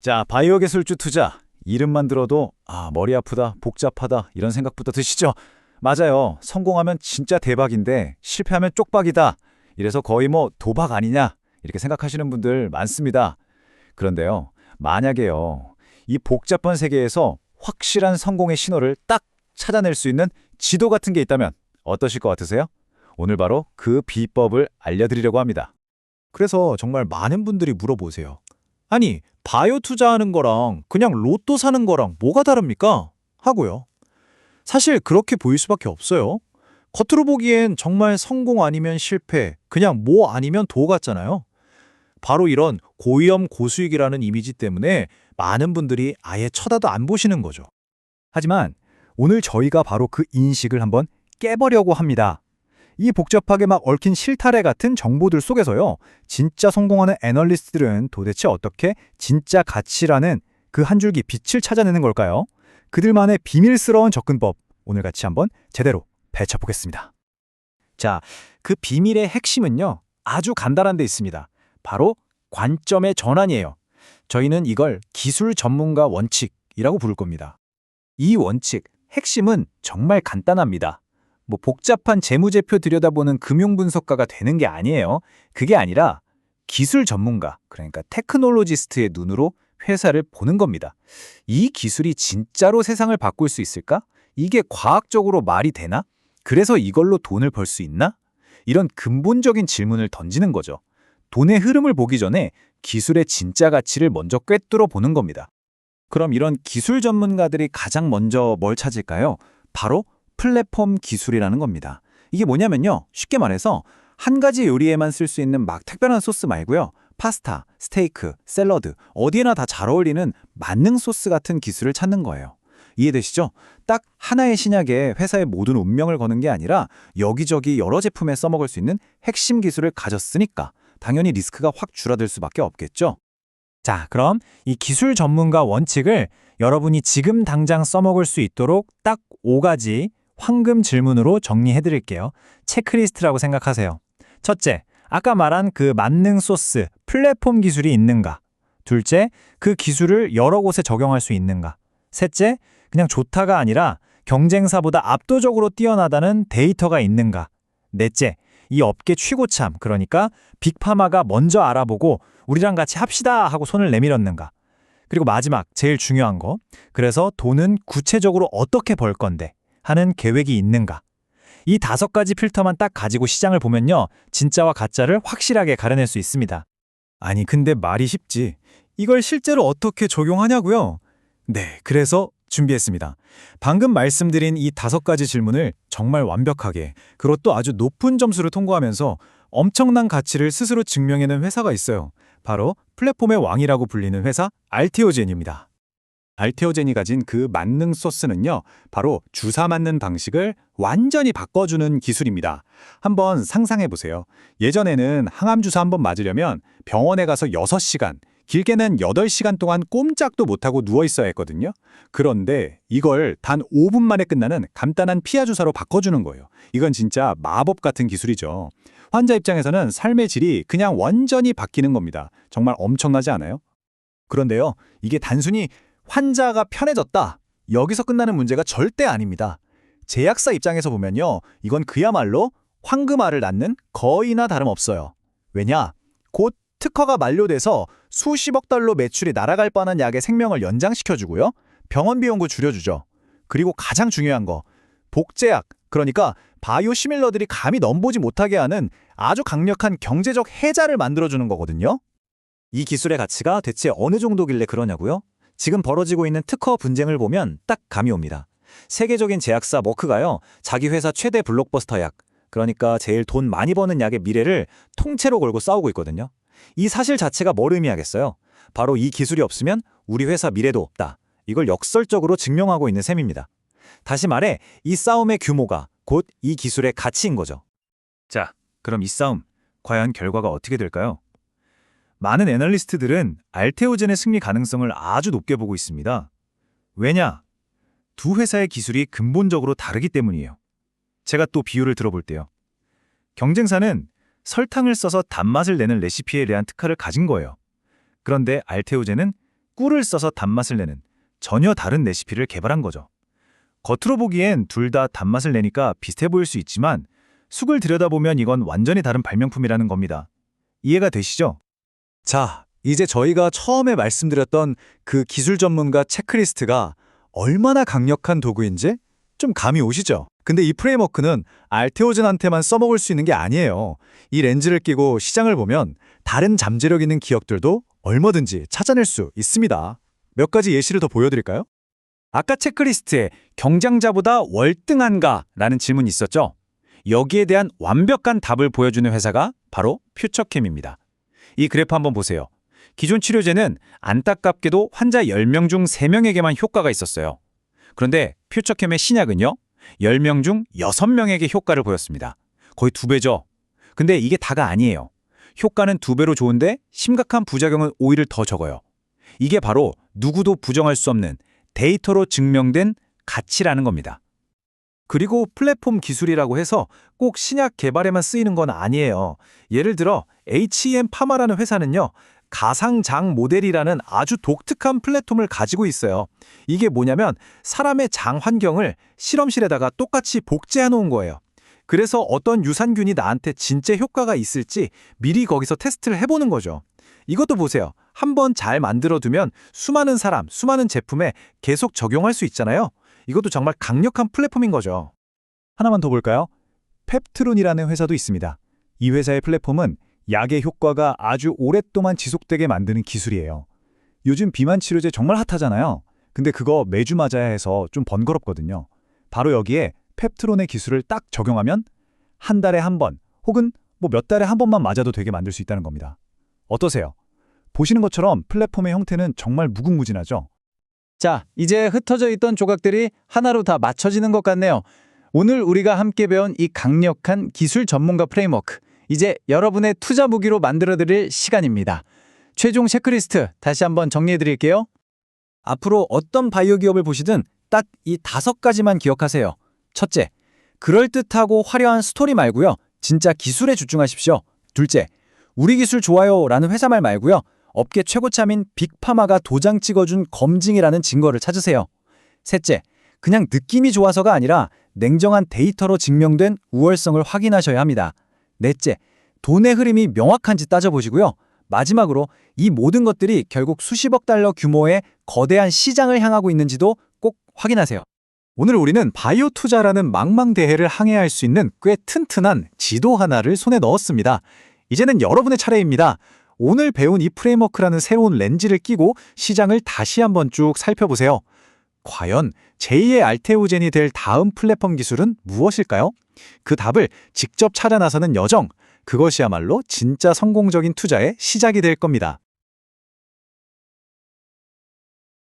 자, 바이오 기술주 투자. 이름만 들어도 머리 아프다, 복잡하다 이런 생각부터 드시죠? 맞아요. 성공하면 진짜 대박인데 실패하면 쪽박이다. 이래서 거의 뭐 도박 아니냐 이렇게 생각하시는 분들 많습니다. 그런데요. 만약에요. 이 복잡한 세계에서 확실한 성공의 신호를 딱 찾아낼 수 있는 지도 같은 게 있다면 어떠실 것 같으세요? 오늘 바로 그 비법을 알려드리려고 합니다. 그래서 정말 많은 분들이 물어보세요. 아니, 바이오 투자하는 거랑 그냥 로또 사는 거랑 뭐가 다릅니까? 하고요. 사실 그렇게 보일 수밖에 없어요. 겉으로 보기엔 정말 성공 아니면 실패, 그냥 뭐 아니면 도 같잖아요. 바로 이런 고위험 고수익이라는 이미지 때문에 많은 분들이 아예 쳐다도 안 보시는 거죠. 하지만 오늘 저희가 바로 그 인식을 한번 깨보려고 합니다. 이 복잡하게 막 얽힌 실타래 같은 정보들 속에서요. 진짜 성공하는 애널리스트들은 도대체 어떻게 진짜 가치라는 그 한 줄기 빛을 찾아내는 걸까요? 그들만의 비밀스러운 접근법, 오늘 같이 한번 제대로 파헤쳐보겠습니다. 자, 그 비밀의 핵심은요. 아주 간단한 데 있습니다. 바로 관점의 전환이에요. 저희는 이걸 기술 전문가 원칙이라고 부를 겁니다. 이 원칙, 핵심은 정말 간단합니다. 뭐 복잡한 재무제표 들여다보는 금융분석가가 되는 게 아니에요. 그게 아니라 기술 전문가, 그러니까 테크놀로지스트의 눈으로 회사를 보는 겁니다. 이 기술이 진짜로 세상을 바꿀 수 있을까? 이게 과학적으로 말이 되나? 그래서 이걸로 돈을 벌 수 있나? 이런 근본적인 질문을 던지는 거죠. 돈의 흐름을 보기 전에 기술의 진짜 가치를 먼저 꿰뚫어 보는 겁니다. 그럼 이런 기술 전문가들이 가장 먼저 뭘 찾을까요? 바로 플랫폼 기술이라는 겁니다. 이게 뭐냐면요. 쉽게 말해서 한 가지 요리에만 쓸 수 있는 막 특별한 소스 말고요. 파스타, 스테이크, 샐러드, 어디에나 다 잘 어울리는 만능 소스 같은 기술을 찾는 거예요. 이해되시죠? 딱 하나의 신약에 회사의 모든 운명을 거는 게 아니라 여기저기 여러 제품에 써먹을 수 있는 핵심 기술을 가졌으니까 당연히 리스크가 확 줄어들 수밖에 없겠죠. 자, 그럼 이 기술 전문가 원칙을 여러분이 지금 당장 써먹을 수 있도록 딱 5가지 황금 질문으로 정리해 드릴게요. 체크리스트라고 생각하세요. 첫째, 아까 말한 그 만능 소스, 플랫폼 기술이 있는가? 둘째, 그 기술을 여러 곳에 적용할 수 있는가? 셋째, 그냥 좋다가 아니라 경쟁사보다 압도적으로 뛰어나다는 데이터가 있는가? 넷째, 이 업계 최고참, 그러니까 빅파마가 먼저 알아보고 우리랑 같이 합시다 하고 손을 내밀었는가? 그리고 마지막, 제일 중요한 거, 그래서 돈은 구체적으로 어떻게 벌 건데 하는 계획이 있는가? 이 5가지 필터만 딱 가지고 시장을 보면요. 진짜와 가짜를 확실하게 가려낼 수 있습니다. 아니, 근데 말이 쉽지. 이걸 실제로 어떻게 적용하냐고요? 네, 그래서 준비했습니다. 방금 말씀드린 이 5가지 질문을 정말 완벽하게, 그것도 아주 높은 점수를 통과하면서 엄청난 가치를 스스로 증명해낸 회사가 있어요. 바로 플랫폼의 왕이라고 불리는 회사 알테오젠입니다. 알테오젠이 가진 그 만능 소스는요, 바로 주사 맞는 방식을 완전히 바꿔주는 기술입니다. 한번 상상해보세요. 예전에는 항암 주사 한번 맞으려면 병원에 가서 6시간, 길게는 8시간 동안 꼼짝도 못하고 누워있어야 했거든요. 그런데 이걸 단 5분 만에 끝나는 간단한 피하 주사로 바꿔주는 거예요. 이건 진짜 마법 같은 기술이죠. 환자 입장에서는 삶의 질이 그냥 완전히 바뀌는 겁니다. 정말 엄청나지 않아요? 그런데요, 이게 단순히 환자가 편해졌다, 여기서 끝나는 문제가 절대 아닙니다. 제약사 입장에서 보면요, 이건 그야말로 황금알을 낳는 거의나 다름없어요. 왜냐? 곧 특허가 만료돼서 수십억 달러 매출이 날아갈 뻔한 약의 생명을 연장시켜주고요. 병원 비용도 줄여주죠. 그리고 가장 중요한 거, 복제약, 그러니까 바이오 시밀러들이 감히 넘보지 못하게 하는 아주 강력한 경제적 해자를 만들어주는 거거든요. 이 기술의 가치가 대체 어느 정도길래 그러냐고요? 지금 벌어지고 있는 특허 분쟁을 보면 딱 감이 옵니다. 세계적인 제약사 머크가요, 자기 회사 최대 블록버스터 약, 그러니까 제일 돈 많이 버는 약의 미래를 통째로 걸고 싸우고 있거든요. 이 사실 자체가 뭘 의미하겠어요? 바로 이 기술이 없으면 우리 회사 미래도 없다. 이걸 역설적으로 증명하고 있는 셈입니다. 다시 말해, 이 싸움의 규모가 곧 이 기술의 가치인 거죠. 자, 그럼 이 싸움, 과연 결과가 어떻게 될까요? 많은 애널리스트들은 알테오젠의 승리 가능성을 아주 높게 보고 있습니다. 왜냐? 두 회사의 기술이 근본적으로 다르기 때문이에요. 제가 또 비유를 들어볼게요. 경쟁사는 설탕을 써서 단맛을 내는 레시피에 대한 특화를 가진 거예요. 그런데 알테오젠은 꿀을 써서 단맛을 내는 전혀 다른 레시피를 개발한 거죠. 겉으로 보기엔 둘 다 단맛을 내니까 비슷해 보일 수 있지만 숙을 들여다보면 이건 완전히 다른 발명품이라는 겁니다. 이해가 되시죠? 자, 이제 저희가 처음에 말씀드렸던 그 기술 전문가 체크리스트가 얼마나 강력한 도구인지 좀 감이 오시죠? 근데 이 프레임워크는 알테오젠한테만 써먹을 수 있는 게 아니에요. 이 렌즈를 끼고 시장을 보면 다른 잠재력 있는 기업들도 얼마든지 찾아낼 수 있습니다. 몇 가지 예시를 더 보여드릴까요? 아까 체크리스트에 경쟁자보다 월등한가라는 질문이 있었죠? 여기에 대한 완벽한 답을 보여주는 회사가 바로 퓨처캠입니다. 이 그래프 한번 보세요. 기존 치료제는 안타깝게도 환자 10명 중 3명에게만 효과가 있었어요. 그런데 퓨처캠의 신약은요, 10명 중 6명에게 효과를 보였습니다. 거의 2배죠. 근데 이게 다가 아니에요. 효과는 2배로 좋은데 심각한 부작용은 오히려 더 적어요. 이게 바로 누구도 부정할 수 없는 데이터로 증명된 가치라는 겁니다. 그리고 플랫폼 기술이라고 해서 꼭 신약 개발에만 쓰이는 건 아니에요. 예를 들어 HEM 파마라는 회사는요, 가상장 모델이라는 아주 독특한 플랫폼을 가지고 있어요. 이게 뭐냐면 사람의 장 환경을 실험실에다가 똑같이 복제해 놓은 거예요. 그래서 어떤 유산균이 나한테 진짜 효과가 있을지 미리 거기서 테스트를 해보는 거죠. 이것도 보세요. 한번 잘 만들어두면 수많은 사람, 수많은 제품에 계속 적용할 수 있잖아요. 이것도 정말 강력한 플랫폼인 거죠. 하나만 더 볼까요? 펩트론이라는 회사도 있습니다. 이 회사의 플랫폼은 약의 효과가 아주 오랫동안 지속되게 만드는 기술이에요. 요즘 비만 치료제 정말 핫하잖아요. 근데 그거 매주 맞아야 해서 좀 번거롭거든요. 바로 여기에 펩트론의 기술을 딱 적용하면 한 달에 한 번 혹은 몇 달에 한 번만 맞아도 되게 만들 수 있다는 겁니다. 어떠세요? 보시는 것처럼 플랫폼의 형태는 정말 무궁무진하죠? 자, 이제 흩어져 있던 조각들이 하나로 다 맞춰지는 것 같네요. 오늘 우리가 함께 배운 이 강력한 기술 전문가 프레임워크, 이제 여러분의 투자 무기로 만들어드릴 시간입니다. 최종 체크리스트 다시 한번 정리해드릴게요. 앞으로 어떤 바이오 기업을 보시든 딱 이 5가지만 기억하세요. 첫째, 그럴듯하고 화려한 스토리 말고요. 진짜 기술에 집중하십시오. 둘째, 우리 기술 좋아요 라는 회사 말 말고요. 업계 최고참인 빅파마가 도장 찍어준 검증이라는 증거를 찾으세요. 셋째, 그냥 느낌이 좋아서가 아니라 냉정한 데이터로 증명된 우월성을 확인하셔야 합니다. 넷째, 돈의 흐름이 명확한지 따져보시고요. 마지막으로 이 모든 것들이 결국 수십억 달러 규모의 거대한 시장을 향하고 있는지도 꼭 확인하세요. 오늘 우리는 바이오 투자라는 망망대해를 항해할 수 있는 꽤 튼튼한 지도 하나를 손에 넣었습니다. 이제는 여러분의 차례입니다. 오늘 배운 이 프레임워크라는 새로운 렌즈를 끼고 시장을 다시 한번 쭉 살펴보세요. 과연 제2의 알테오젠이 될 다음 플랫폼 기술은 무엇일까요? 그 답을 직접 찾아 나서는 여정, 그것이야말로 진짜 성공적인 투자의 시작이 될 겁니다.